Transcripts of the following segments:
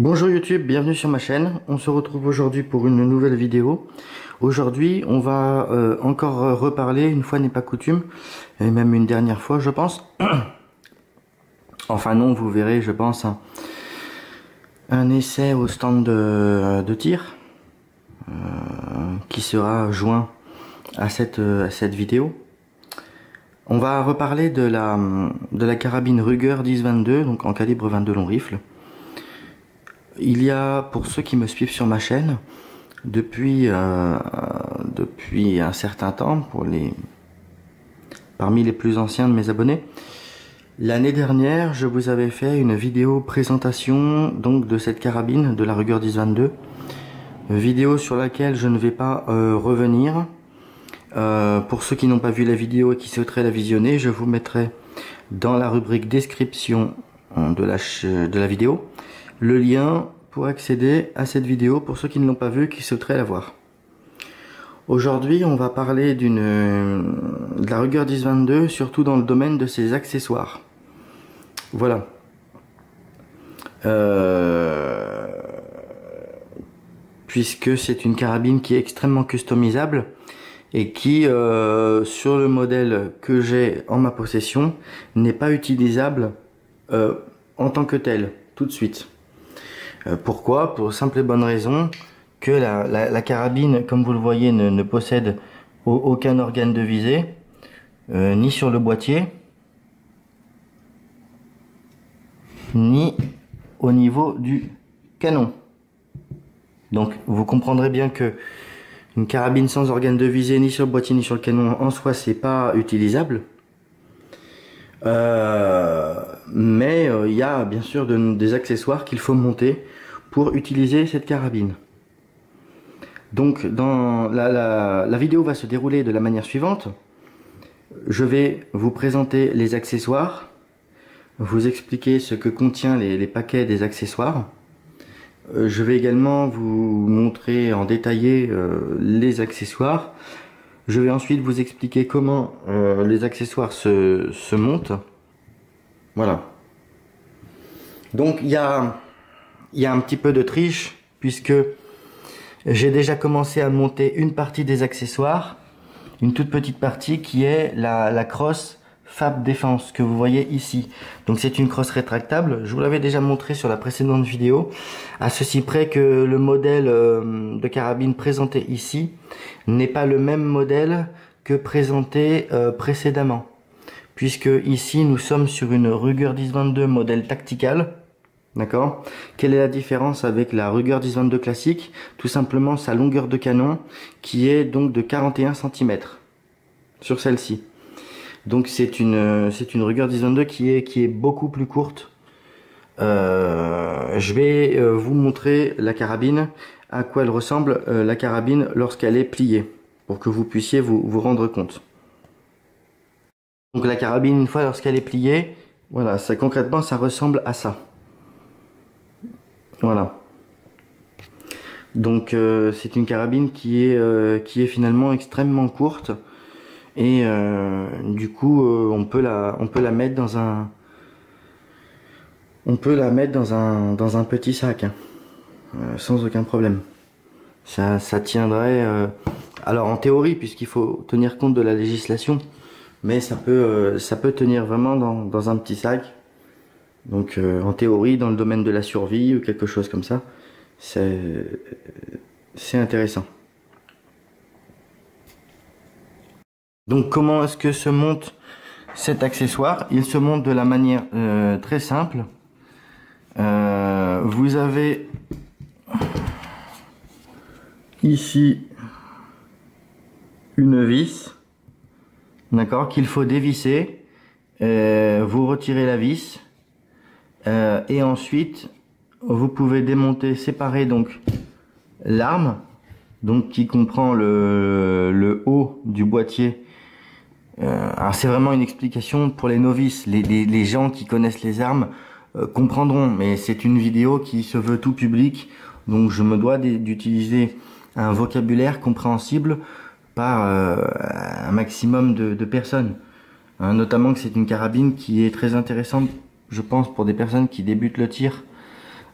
Bonjour YouTube, bienvenue sur ma chaîne. On se retrouve aujourd'hui pour une nouvelle vidéo. Aujourd'hui, on va encore reparler, une fois n'est pas coutume, et même une dernière fois, je pense. Enfin non, vous verrez, je pense, un essai au stand de tir qui sera joint à cette vidéo. On va reparler de la carabine Ruger 10-22, donc en calibre 22 long rifle. Il y a, pour ceux qui me suivent sur ma chaîne, depuis un certain temps, parmi les plus anciens de mes abonnés, l'année dernière, je vous avais fait une vidéo présentation donc de cette carabine, de la Ruger 10-22, vidéo sur laquelle je ne vais pas revenir. Pour ceux qui n'ont pas vu la vidéo et qui souhaiteraient la visionner, je vous mettrai dans la rubrique description de la vidéo le lien pour accéder à cette vidéo pour ceux qui ne l'ont pas vue, qui souhaiteraient la voir. Aujourd'hui, on va parler de la Ruger 10-22, surtout dans le domaine de ses accessoires. Voilà. Puisque c'est une carabine qui est extrêmement customisable et qui, sur le modèle que j'ai en ma possession, n'est pas utilisable en tant que tel, tout de suite. Pourquoi? Pour simple et bonne raison que la carabine, comme vous le voyez, ne possède aucun organe de visée, ni sur le boîtier, ni au niveau du canon. Donc vous comprendrez bien que une carabine sans organe de visée, ni sur le boîtier, ni sur le canon, en soi, c'est pas utilisable. Mais il y a bien sûr des accessoires qu'il faut monter pour utiliser cette carabine. Donc la vidéo va se dérouler de la manière suivante. Je vais vous présenter les accessoires, vous expliquer ce que contient les paquets des accessoires. Je vais également vous montrer en détaillé les accessoires. Je vais ensuite vous expliquer comment les accessoires se montent. Voilà. Donc il y a un petit peu de triche puisque j'ai déjà commencé à monter une partie des accessoires, une toute petite partie qui est la crosse Fab Défense que vous voyez ici. Donc c'est une crosse rétractable, je vous l'avais déjà montré sur la précédente vidéo, à ceci près que le modèle de carabine présenté ici n'est pas le même modèle que présenté précédemment, puisque ici nous sommes sur une Ruger 10-22 modèle tactical. D'accord? Quelle est la différence avec la Ruger 10-22 classique? Tout simplement sa longueur de canon qui est donc de 41 cm sur celle-ci. Donc c'est une Ruger 10-22 qui est beaucoup plus courte. Je vais vous montrer la carabine, à quoi elle ressemble la carabine lorsqu'elle est pliée, pour que vous puissiez vous rendre compte. Donc la carabine, une fois lorsqu'elle est pliée, voilà, concrètement ça ressemble à ça. Voilà. Donc c'est une carabine qui est finalement extrêmement courte. Et du coup on peut la mettre dans un petit sac, hein, sans aucun problème. Ça tiendrait alors en théorie, puisqu'il faut tenir compte de la législation, mais ça peut tenir vraiment dans un petit sac. Donc en théorie, dans le domaine de la survie ou quelque chose comme ça, c'est intéressant. Donc comment est-ce que se monte cet accessoire? Il se monte de la manière très simple. Vous avez ici une vis, d'accord, qu'il faut dévisser. Vous retirez la vis et ensuite vous pouvez démonter, séparer donc l'arme, donc qui comprend le haut du boîtier. Alors c'est vraiment une explication pour les novices, les gens qui connaissent les armes comprendront, mais c'est une vidéo qui se veut tout public, donc je me dois d'utiliser un vocabulaire compréhensible par un maximum de personnes, hein, notamment que c'est une carabine qui est très intéressante, je pense, pour des personnes qui débutent le tir,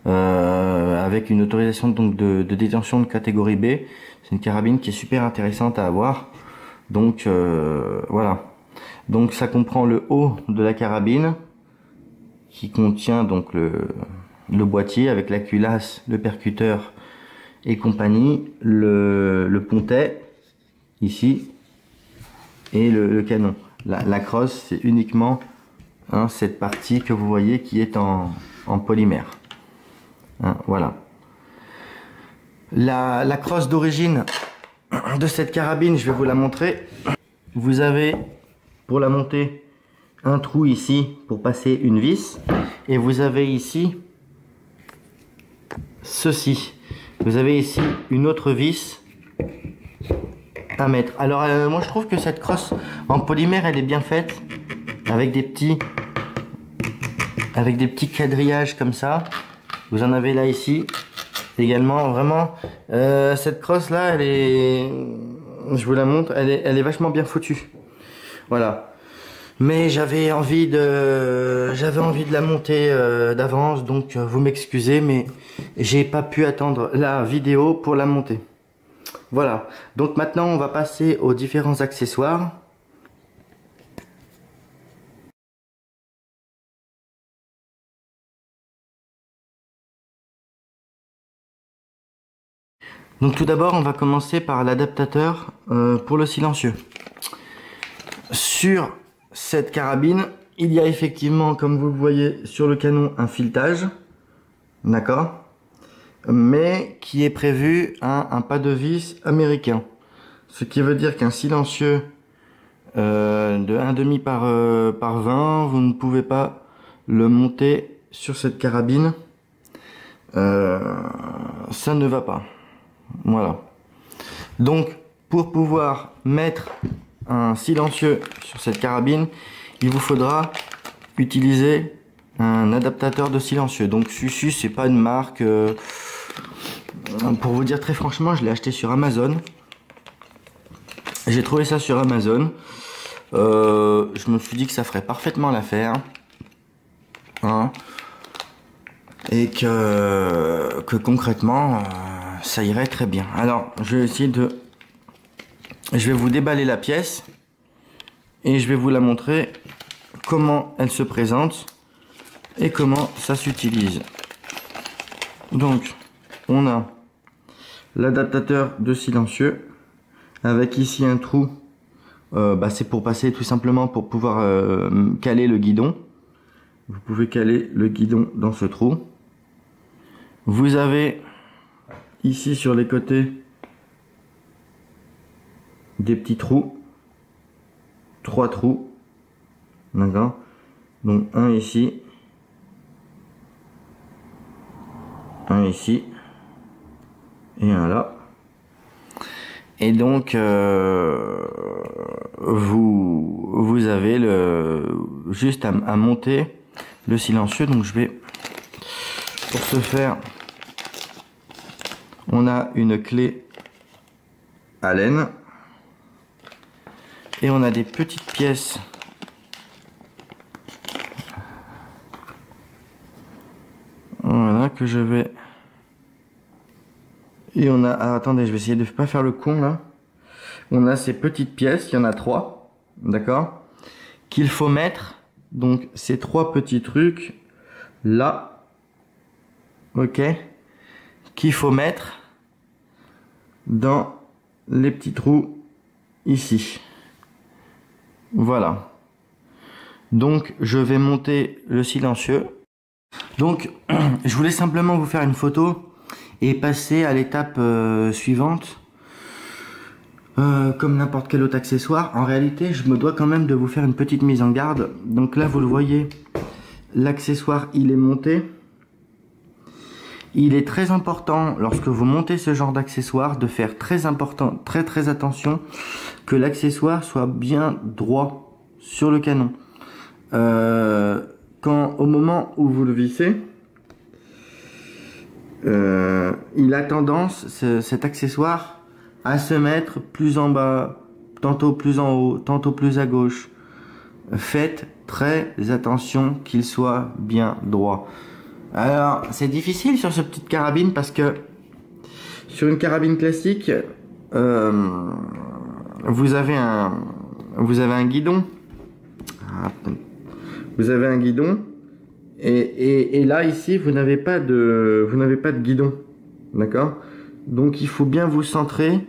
avec une autorisation donc de détention de catégorie B. C'est une carabine qui est super intéressante à avoir. Donc voilà. Donc ça comprend le haut de la carabine qui contient donc le boîtier avec la culasse, le percuteur et compagnie, le pontet ici et le canon. La crosse, c'est uniquement cette partie que vous voyez qui est en polymère. Voilà. La crosse d'origine de cette carabine, je vais vous la montrer. Vous avez pour la monter un trou ici pour passer une vis, et vous avez ici ceci. Vous avez ici une autre vis à mettre. Alors moi je trouve que cette crosse en polymère elle est bien faite, avec des petits quadrillages comme ça. Vous en avez là ici également. Vraiment cette crosse là, elle est, je vous la montre, elle est vachement bien foutue. Voilà. Mais j'avais envie de la monter d'avance, donc vous m'excusez, mais j'ai pas pu attendre la vidéo pour la monter. Voilà. Donc maintenant on va passer aux différents accessoires. Donc tout d'abord on va commencer par l'adaptateur pour le silencieux. Sur cette carabine, il y a effectivement, comme vous le voyez sur le canon, un filetage, d'accord, mais qui est prévu un pas de vis américain, ce qui veut dire qu'un silencieux de 1,5 par 20, vous ne pouvez pas le monter sur cette carabine, ça ne va pas. Voilà. Donc pour pouvoir mettre un silencieux sur cette carabine, il vous faudra utiliser un adaptateur de silencieux. Donc Susu, c'est pas une marque, pour vous dire très franchement, je l'ai acheté sur Amazon. J'ai trouvé ça sur Amazon. Je me suis dit que ça ferait parfaitement l'affaire, et que concrètement ça irait très bien. Alors je vais essayer je vais vous déballer la pièce et je vais vous la montrer comment elle se présente et comment ça s'utilise. Donc on a l'adaptateur de silencieux avec ici un trou, c'est pour passer tout simplement pour pouvoir caler le guidon. Vous pouvez caler le guidon dans ce trou. Vous avez ici sur les côtés des petits trous, 3 trous, d'accord, donc un ici, un ici et un là, et donc vous avez juste à monter le silencieux. Donc je vais, pour ce faire, on a une clé Allen. Et on a des petites pièces voilà que je vais, et on a, attendez, je vais essayer de ne pas faire le con là. On a ces petites pièces, il y en a 3, d'accord, qu'il faut mettre, donc ces 3 petits trucs là, ok, qu'il faut mettre dans les petits trous ici. Voilà. Donc je vais monter le silencieux. Donc je voulais simplement vous faire une photo et passer à l'étape suivante. Comme n'importe quel autre accessoire, en réalité je me dois quand même de vous faire une petite mise en garde. Donc là vous le voyez, l'accessoire il est monté. Il est très important lorsque vous montez ce genre d'accessoire de faire très attention que l'accessoire soit bien droit sur le canon. Au moment où vous le vissez, il a tendance, cet accessoire, à se mettre plus en bas, tantôt plus en haut, tantôt plus à gauche. Faites très attention qu'il soit bien droit. Alors, c'est difficile sur cette petite carabine parce que sur une carabine classique, vous avez un guidon. Vous avez un guidon et là ici vous n'avez pas de guidon, d'accord? Donc il faut bien vous centrer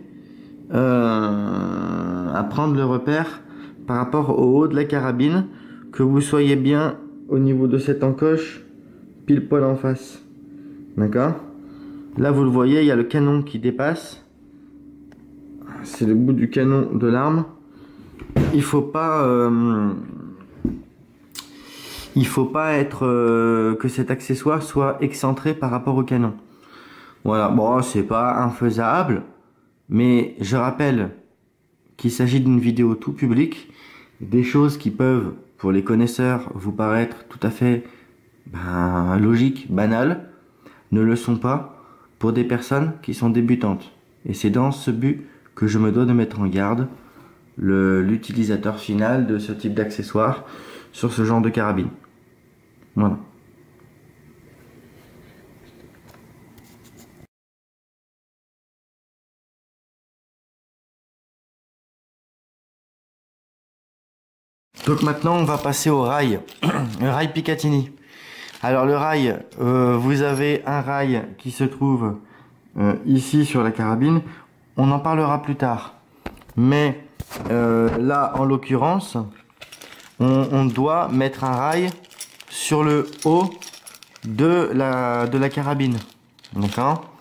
à prendre le repère par rapport au haut de la carabine, que vous soyez bien au niveau de cette encoche pile poil en face, d'accord? Là vous le voyez, il y a le canon qui dépasse, c'est le bout du canon de l'arme. Il faut pas être que cet accessoire soit excentré par rapport au canon. Voilà, bon, c'est pas infaisable, mais je rappelle qu'il s'agit d'une vidéo tout public. Des choses qui peuvent, pour les connaisseurs, vous paraître tout à fait logiques, banales, ne le sont pas pour des personnes qui sont débutantes. Et c'est dans ce but que je me dois de mettre en garde l'utilisateur final de ce type d'accessoire sur ce genre de carabine. Voilà. Donc maintenant on va passer au rail, le rail Picatinny. Alors le rail, vous avez un rail qui se trouve ici sur la carabine, on en parlera plus tard. Mais là en l'occurrence, on doit mettre un rail sur le haut de la carabine, d'accord?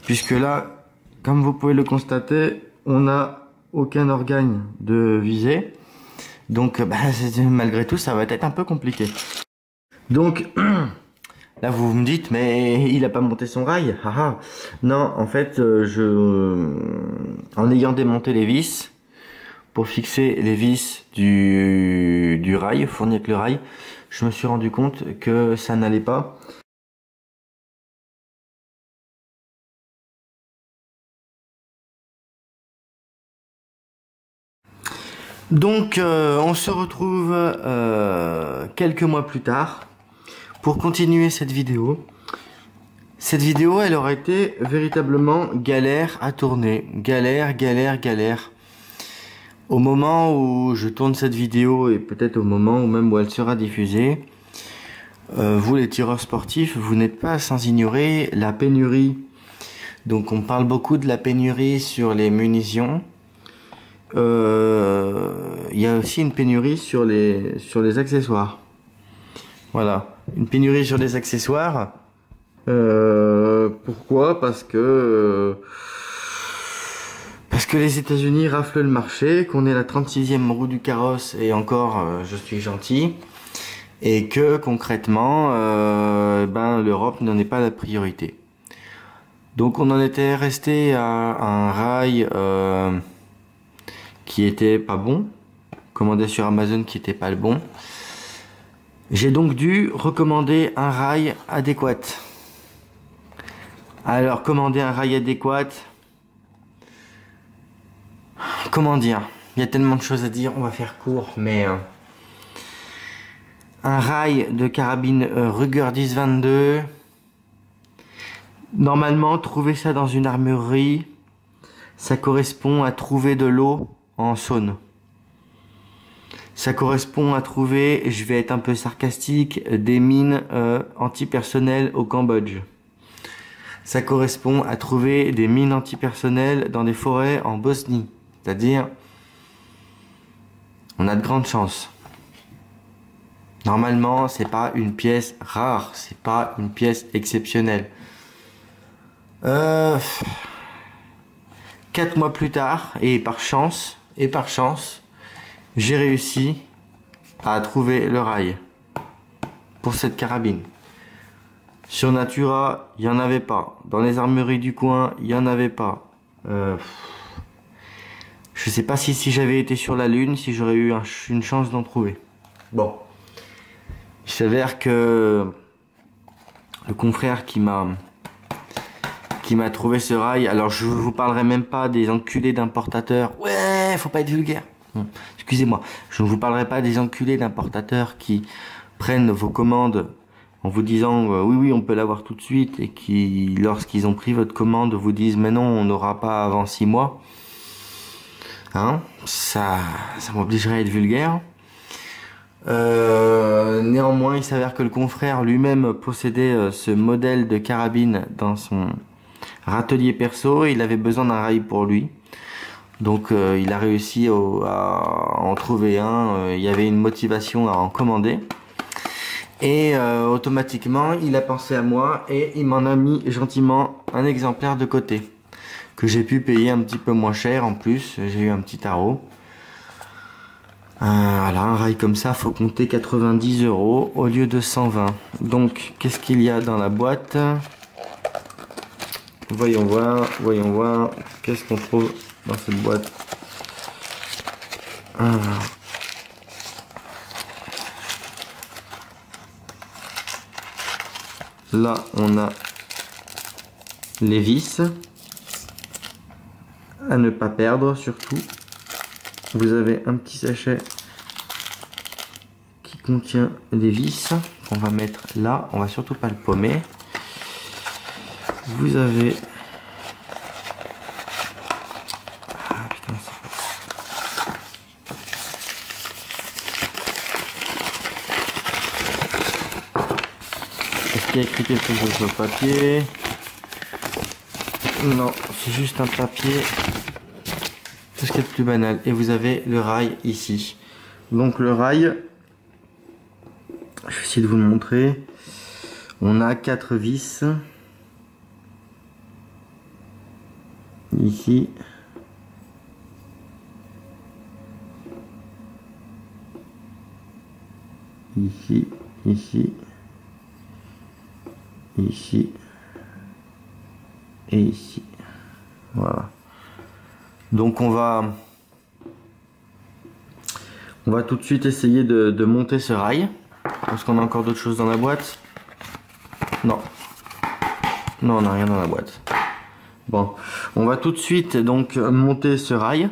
Puisque là, comme vous pouvez le constater, on n'a aucun organe de visée. Donc malgré tout, ça va être un peu compliqué. Donc là, vous me dites, mais il n'a pas monté son rail. Non, en fait, en ayant démonté les vis, pour fixer les vis du rail, fourni avec le rail, je me suis rendu compte que ça n'allait pas. Donc on se retrouve quelques mois plus tard pour continuer cette vidéo. Cette vidéo, elle aurait été véritablement galère à tourner. Galère. Au moment où je tourne cette vidéo et peut-être au moment où même où elle sera diffusée, vous les tireurs sportifs, vous n'êtes pas sans ignorer la pénurie. Donc on parle beaucoup de la pénurie sur les munitions. Il y a aussi une pénurie sur les accessoires. Voilà, une pénurie sur les accessoires. Pourquoi? Parce que les États-Unis raflent le marché, qu'on est la 36e roue du carrosse et encore je suis gentil, et que concrètement l'Europe n'en est pas la priorité. Donc on en était resté à un rail qui était pas bon, commandé sur Amazon qui était pas le bon. J'ai donc dû recommander un rail adéquat. Alors commander un rail adéquat, comment dire? Il y a tellement de choses à dire, on va faire court, mais un rail de carabine Ruger 10-22. Normalement, trouver ça dans une armurerie, ça correspond à trouver de l'eau en Saône. Ça correspond à trouver, je vais être un peu sarcastique, des mines antipersonnelles au Cambodge. Ça correspond à trouver des mines antipersonnelles dans des forêts en Bosnie. C'est-à-dire, on a de grandes chances. Normalement, c'est pas une pièce rare, c'est pas une pièce exceptionnelle. 4 mois plus tard, et par chance, j'ai réussi à trouver le rail pour cette carabine. Sur Natura, il n'y en avait pas. Dans les armureries du coin, il n'y en avait pas. Je sais pas si j'avais été sur la Lune, si j'aurais eu une chance d'en trouver. Bon. Il s'avère que le confrère qui m'a trouvé ce rail, alors je vous parlerai même pas des enculés d'importateurs. Ouais, faut pas être vulgaire. Excusez-moi. Je ne vous parlerai pas des enculés d'importateurs qui prennent vos commandes en vous disant oui oui on peut l'avoir tout de suite, et qui lorsqu'ils ont pris votre commande vous disent mais non on n'aura pas avant 6 mois, hein, ça m'obligerait à être vulgaire. Néanmoins il s'avère que le confrère lui-même possédait ce modèle de carabine dans son râtelier perso, et il avait besoin d'un rail pour lui. Donc il a réussi à en trouver un, il y avait une motivation à en commander. Et automatiquement il a pensé à moi et il m'en a mis gentiment un exemplaire de côté. Que j'ai pu payer un petit peu moins cher en plus, j'ai eu un petit tarot. Voilà, un rail comme ça, faut compter 90 € au lieu de 120. Donc qu'est-ce qu'il y a dans la boîte? Voyons voir, qu'est-ce qu'on trouve dans cette boîte. Là, on a les vis à ne pas perdre surtout. Vous avez un petit sachet qui contient les vis qu'on va mettre là. On va surtout pas le paumer. Vous avez Est-ce qu'il y a écrit quelque chose sur le papier? Non, c'est juste un papier. Tout ce qui est plus banal. Et vous avez le rail ici. Donc le rail, je vais essayer de vous le montrer. On a 4 vis. Ici. Ici. Ici. Ici. Et ici. Voilà. Donc on va tout de suite essayer de monter ce rail. Est-ce qu'on a encore d'autres choses dans la boîte? Non. Non, on n'a rien dans la boîte. Bon, on va tout de suite donc monter ce rail.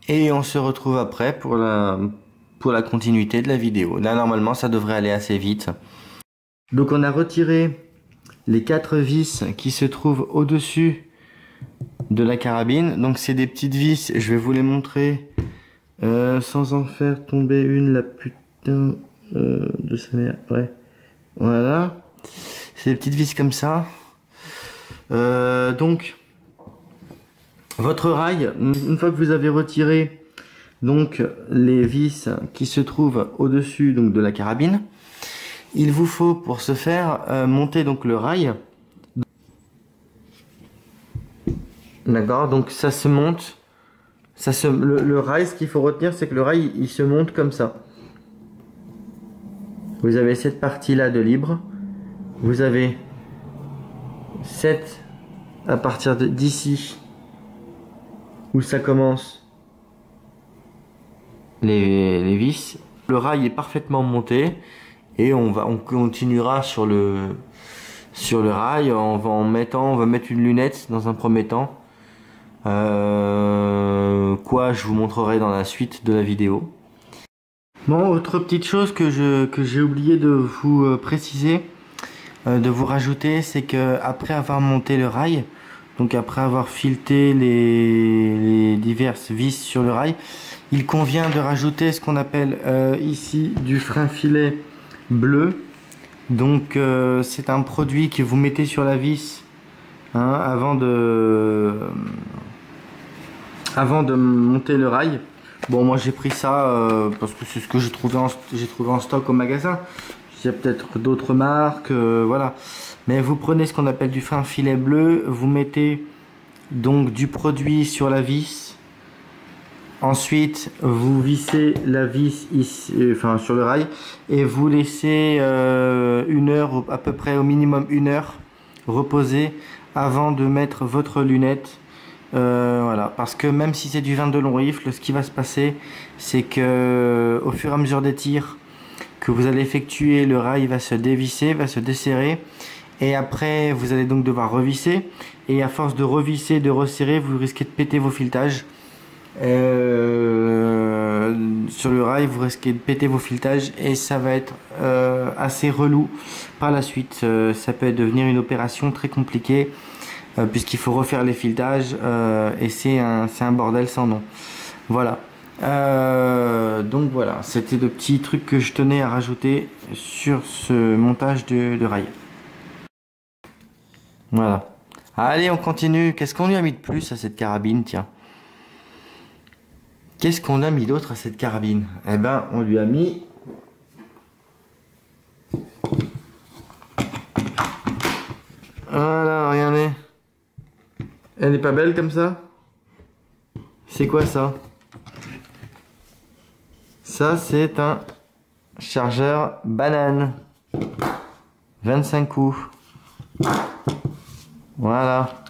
Et on se retrouve après pour la continuité de la vidéo. Là, normalement, ça devrait aller assez vite. Donc on a retiré les 4 vis qui se trouvent au-dessus de la carabine. Donc c'est des petites vis, je vais vous les montrer sans en faire tomber une, la putain de sa mère. Ouais, voilà, c'est des petites vis comme ça. Donc votre rail, une fois que vous avez retiré donc les vis qui se trouvent au-dessus donc de la carabine, il vous faut pour ce faire monter donc le rail. D'accord, donc ça se monte, le rail, ce qu'il faut retenir, c'est que le rail, il se monte comme ça. Vous avez cette partie-là de libre, vous avez cette, à partir d'ici, où ça commence, les vis. Le rail est parfaitement monté, et on continuera sur le rail, on va mettre une lunette dans un premier temps. Quoi je vous montrerai dans la suite de la vidéo. Bon, autre petite chose que j'ai oublié de vous préciser, de vous rajouter, c'est que après avoir monté le rail, donc après avoir fileté les diverses vis sur le rail, il convient de rajouter ce qu'on appelle ici du frein filet bleu. Donc c'est un produit que vous mettez sur la vis avant de monter le rail. Bon, moi j'ai pris ça parce que c'est ce que j'ai trouvé en stock au magasin. Il y a peut-être d'autres marques, voilà. Mais vous prenez ce qu'on appelle du frein filet bleu, vous mettez donc du produit sur la vis. Ensuite, vous vissez la vis ici, sur le rail, et vous laissez 1 heure, à peu près au minimum 1 heure, reposer avant de mettre votre lunette. Voilà, parce que même si c'est du 22 long rifle, ce qui va se passer, c'est que au fur et à mesure des tirs que vous allez effectuer, le rail va se dévisser, va se desserrer, et après vous allez donc devoir revisser, et à force de revisser, de resserrer, vous risquez de péter vos filetages. sur le rail, vous risquez de péter vos filetages et ça va être assez relou par la suite. Ça peut devenir une opération très compliquée puisqu'il faut refaire les filetages et c'est un bordel sans nom. Voilà. Donc voilà, c'était le petit truc que je tenais à rajouter sur ce montage de rail. Voilà. Allez, on continue. Qu'est-ce qu'on lui a mis de plus à cette carabine, tiens? Qu'est-ce qu'on a mis d'autre à cette carabine? Eh ben, on lui a mis... Voilà, regardez. Elle n'est pas belle comme ça? C'est quoi ça? Ça, c'est un chargeur banane. 25 coups. Voilà.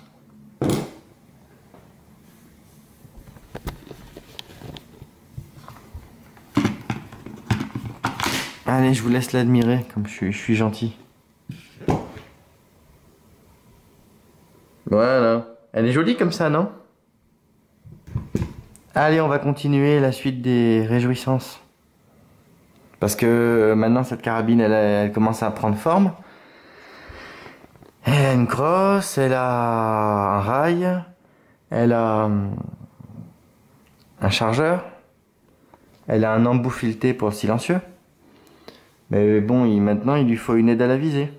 Allez, je vous laisse l'admirer, comme je suis gentil. Voilà. Elle est jolie comme ça, non? Allez, on va continuer la suite des réjouissances. Parce que maintenant, cette carabine, elle commence à prendre forme. Elle a une crosse, elle a un rail, elle a un chargeur, elle a un embout fileté pour le silencieux. Mais bon, maintenant, il lui faut une aide à la visée.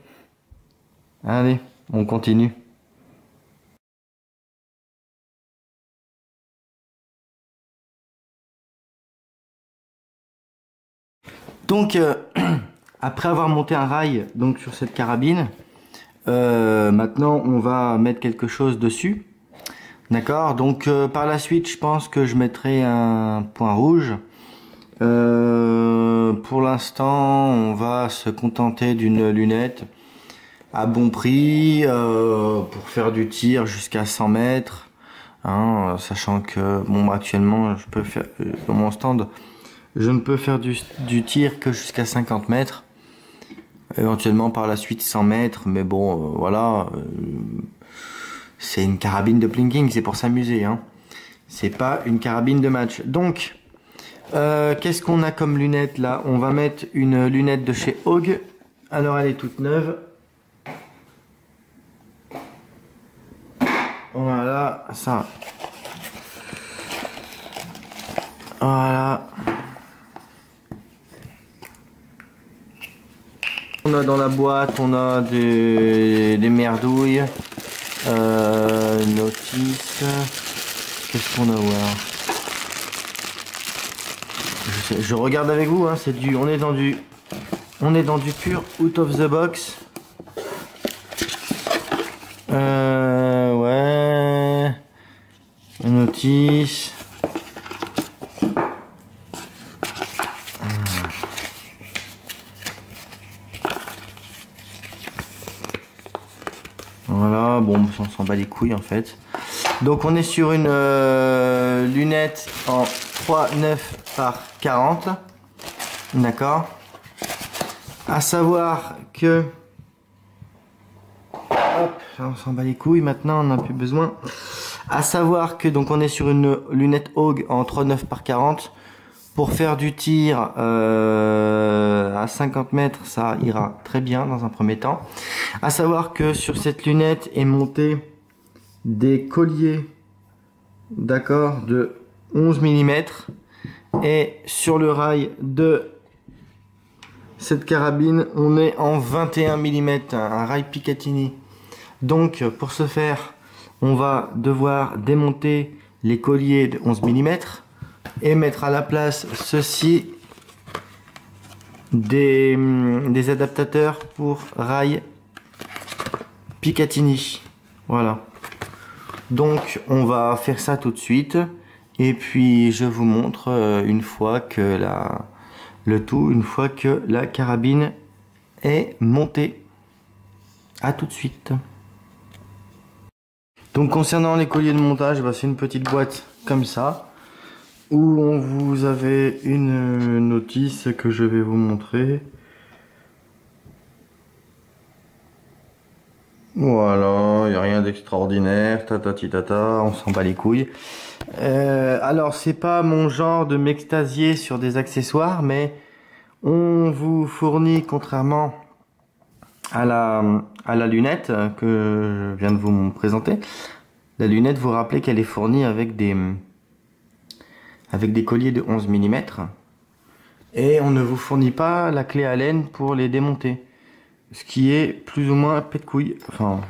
Allez, on continue. Donc, après avoir monté un rail donc sur cette carabine, maintenant on va mettre quelque chose dessus. D'accord, donc par la suite je pense que je mettrai un point rouge. Pour l'instant on va se contenter d'une lunette à bon prix pour faire du tir jusqu'à 100 mètres. Hein, sachant que bon, actuellement je peux faire dans mon stand, je ne peux faire du tir que jusqu'à 50 mètres. Éventuellement par la suite 100 mètres, mais bon, voilà. C'est une carabine de plinking, c'est pour s'amuser. Hein. C'est pas une carabine de match. Donc, qu'est-ce qu'on a comme lunette là? On va mettre une lunette de chez Hogue. Alors elle est toute neuve. Voilà, ça. Voilà. On a dans la boîte, on a des merdouilles, notice. Qu'est-ce qu'on a voir? Je regarde avec vous, hein, c'est du, on est dans du pur out of the box. Ouais, notice. Voilà, bon, on s'en bat les couilles en fait. Donc on est sur une lunette en 3,9 par 40. D'accord. À savoir que... Hop, on s'en bat les couilles maintenant, on n'a plus besoin. À savoir que donc on est sur une lunette Hogue en 3,9 par 40. Pour faire du tir à 50 mètres, ça ira très bien dans un premier temps. À savoir que sur cette lunette est monté des colliers, d'accord, de 11 mm. Et sur le rail de cette carabine, on est en 21 mm, un rail Picatinny. Donc pour ce faire, on va devoir démonter les colliers de 11 mm. Et mettre à la place ceci des adaptateurs pour rail Picatinny. Voilà. Donc on va faire ça tout de suite. Et puis je vous montre une fois que une fois que la carabine est montée. À tout de suite. Donc concernant les colliers de montage, c'est une petite boîte comme ça, où vous avez une notice que je vais vous montrer. Voilà, il n'y a rien d'extraordinaire, tatati tata, on s'en bat les couilles. Alors, c'est pas mon genre de m'extasier sur des accessoires, mais on vous fournit, contrairement à la lunette que je viens de vous présenter, la lunette, vous rappelez qu'elle est fournie avec des colliers de 11 mm. Et on ne vous fournit pas la clé Allen pour les démonter. Ce qui est plus ou moins pète couille. Enfin,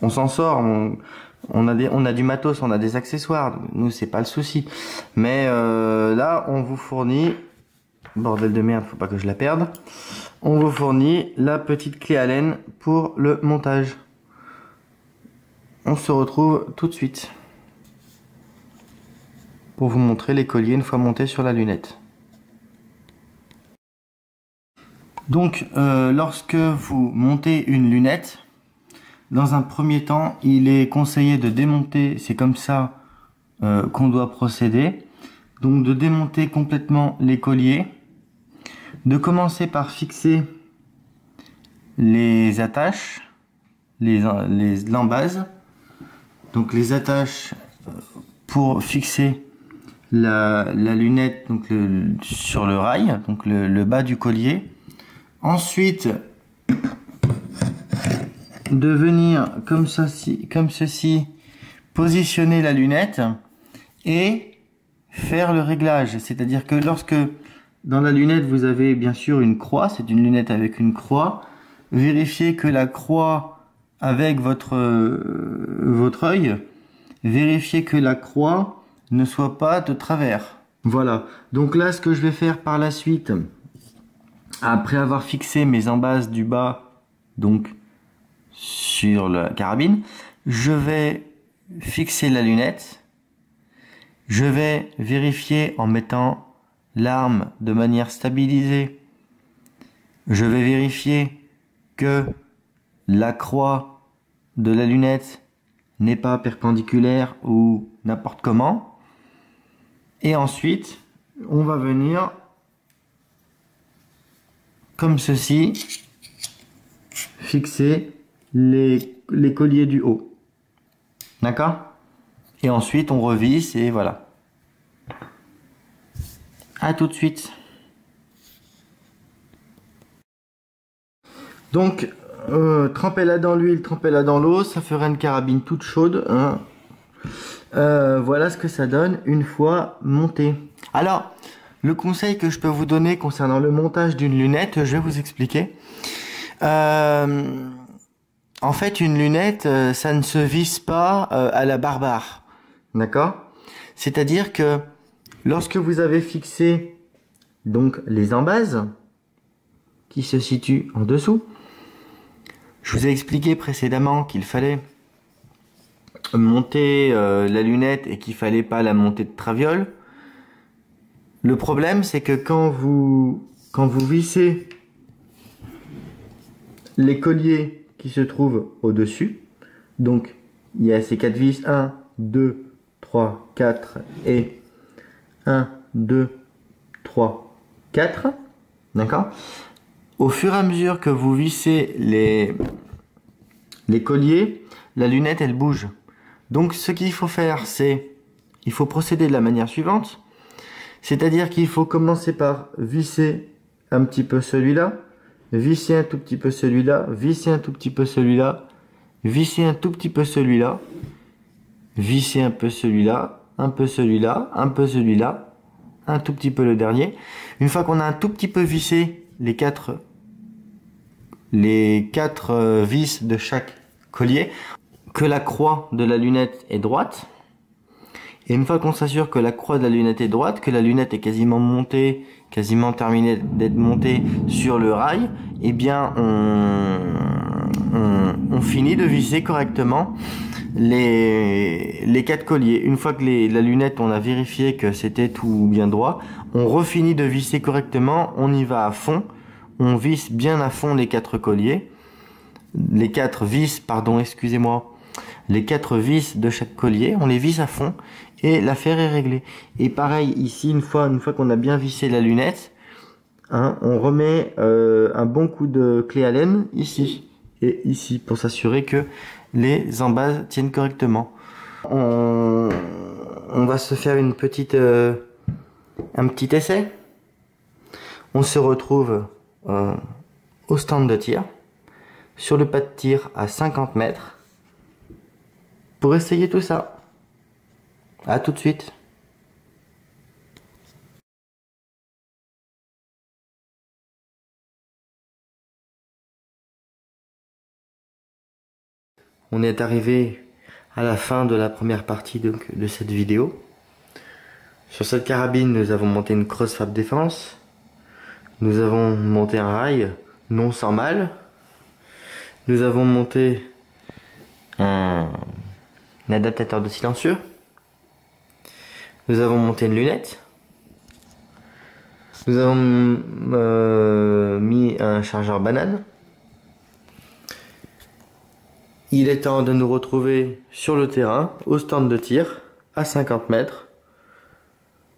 on s'en sort, on a du matos, on a des accessoires. Nous, c'est pas le souci. Mais là, on vous fournit, bordel de merde, faut pas que je la perde. On vous fournit la petite clé Allen pour le montage. On se retrouve tout de suite pour vous montrer les colliers une fois montés sur la lunette. Donc, lorsque vous montez une lunette, dans un premier temps, il est conseillé de démonter, c'est comme ça qu'on doit procéder, donc de démonter complètement les colliers, de commencer par fixer les attaches, les lambases, donc les attaches pour fixer la lunette donc sur le rail, donc le bas du collier. Ensuite, de venir comme ceci, positionner la lunette et faire le réglage. C'est-à-dire que lorsque dans la lunette vous avez bien sûr une croix, c'est une lunette avec une croix, vérifiez que la croix avec votre œil, vérifiez que la croix ne soit pas de travers. Voilà, donc là ce que je vais faire par la suite, après avoir fixé mes embases du bas, donc sur la carabine, je vais fixer la lunette. Je vais vérifier en mettant l'arme de manière stabilisée. Je vais vérifier que la croix de la lunette n'est pas perpendiculaire ou n'importe comment. Et ensuite, on va venir comme ceci, fixer les colliers du haut. D'accord? Et ensuite, on revisse et voilà. À tout de suite. Donc, trempez-la dans l'huile, trempez-la dans l'eau, ça fera une carabine toute chaude. Hein. Voilà ce que ça donne une fois montée. Alors, le conseil que je peux vous donner concernant le montage d'une lunette, je vais vous expliquer. En fait, une lunette, ça ne se visse pas à la barbare. D'accord? C'est-à-dire que lorsque vous avez fixé donc les embases qui se situent en dessous, je vous ai expliqué précédemment qu'il fallait monter la lunette et qu'il fallait pas la monter de traviole. Le problème, c'est que quand vous vissez les colliers qui se trouvent au-dessus, donc il y a ces 4 vis, 1, 2, 3, 4 et 1, 2, 3, 4, d'accord? Au fur et à mesure que vous vissez les colliers, la lunette elle bouge. Donc ce qu'il faut faire, c'est, il faut procéder de la manière suivante. C'est-à-dire qu'il faut commencer par visser un petit peu celui-là, visser un tout petit peu celui-là, visser un tout petit peu celui-là, visser un tout petit peu celui-là, visser un peu celui-là, un peu celui-là, un peu celui-là, un tout petit peu le dernier. Une fois qu'on a un tout petit peu vissé les quatre vis de chaque collier, que la croix de la lunette est droite, et une fois qu'on s'assure que la croix de la lunette est droite, que la lunette est quasiment montée, quasiment terminée d'être montée sur le rail, eh bien on finit de visser correctement les 4 colliers. Une fois que la lunette, on a vérifié que c'était tout bien droit, on refinit de visser correctement, on y va à fond, on visse bien à fond les 4 colliers, les 4 vis, pardon, excusez-moi, les 4 vis de chaque collier, on les visse à fond et l'affaire est réglée. Et pareil ici, une fois qu'on a bien vissé la lunette, hein, on remet un bon coup de clé Allen ici et ici pour s'assurer que les embase tiennent correctement. On va se faire un petit essai. On se retrouve au stand de tir, sur le pas de tir à 50 mètres, pour essayer tout ça. À tout de suite. On est arrivé à la fin de la première partie de cette vidéo. Sur cette carabine, nous avons monté une Crossfab Défense. Nous avons monté un rail non sans mal. Nous avons monté un adaptateur de silencieux. Nous avons monté une lunette. Nous avons mis un chargeur banane. Il est temps de nous retrouver sur le terrain, au stand de tir, à 50 mètres,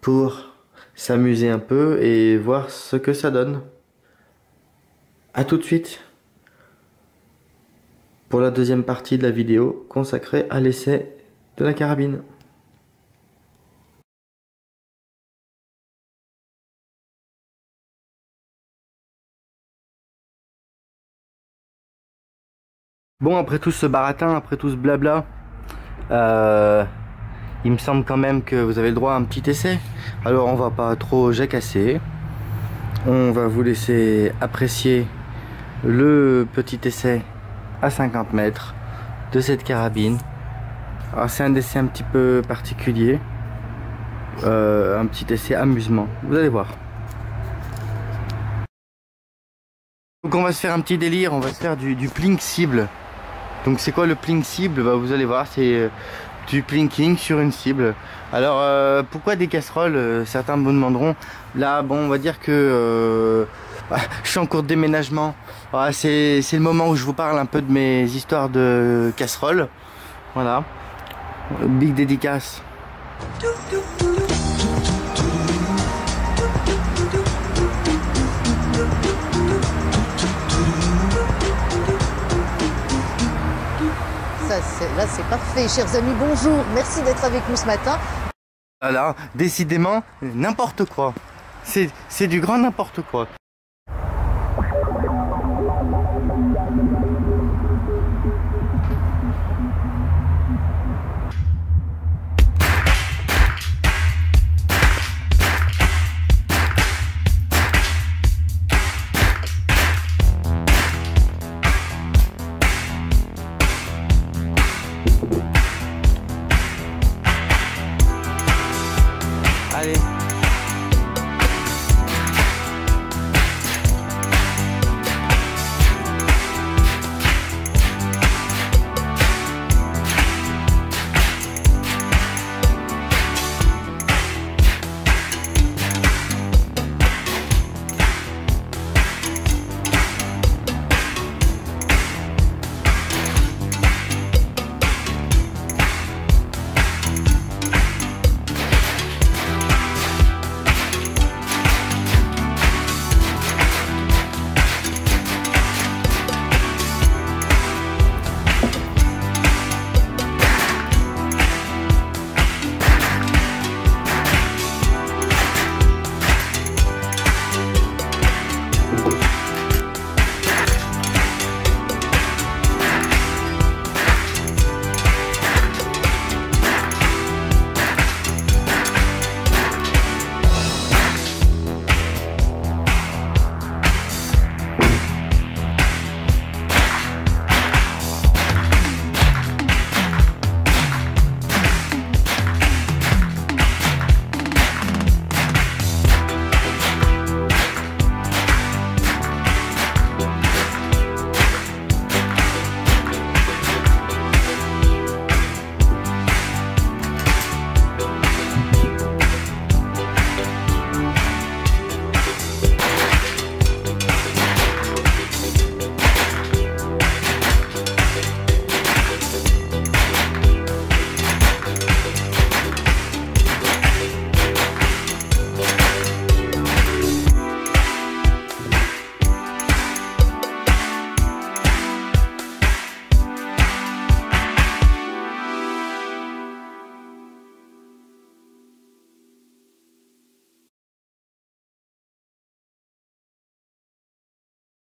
pour s'amuser un peu et voir ce que ça donne. À tout de suite pour la deuxième partie de la vidéo consacrée à l'essai de la carabine. Bon, après tout ce baratin, après tout ce blabla, il me semble quand même que vous avez le droit à un petit essai. Alors on va pas trop jacasser. On va vous laisser apprécier le petit essai à 50 mètres de cette carabine. Alors c'est un essai un petit peu particulier. Un petit essai amusement. Vous allez voir. Donc on va se faire un petit délire, on va se faire du plink cible. Donc c'est quoi le plink cible? Bah, vous allez voir, c'est du plinking sur une cible. Alors pourquoi des casseroles? Certains me demanderont. Là bon, on va dire que je suis en cours de déménagement. Voilà, c'est le moment où je vous parle un peu de mes histoires de casseroles. Voilà, big dédicace. Là c'est parfait, chers amis, bonjour, merci d'être avec nous ce matin. Voilà, décidément, n'importe quoi. C'est du grand n'importe quoi.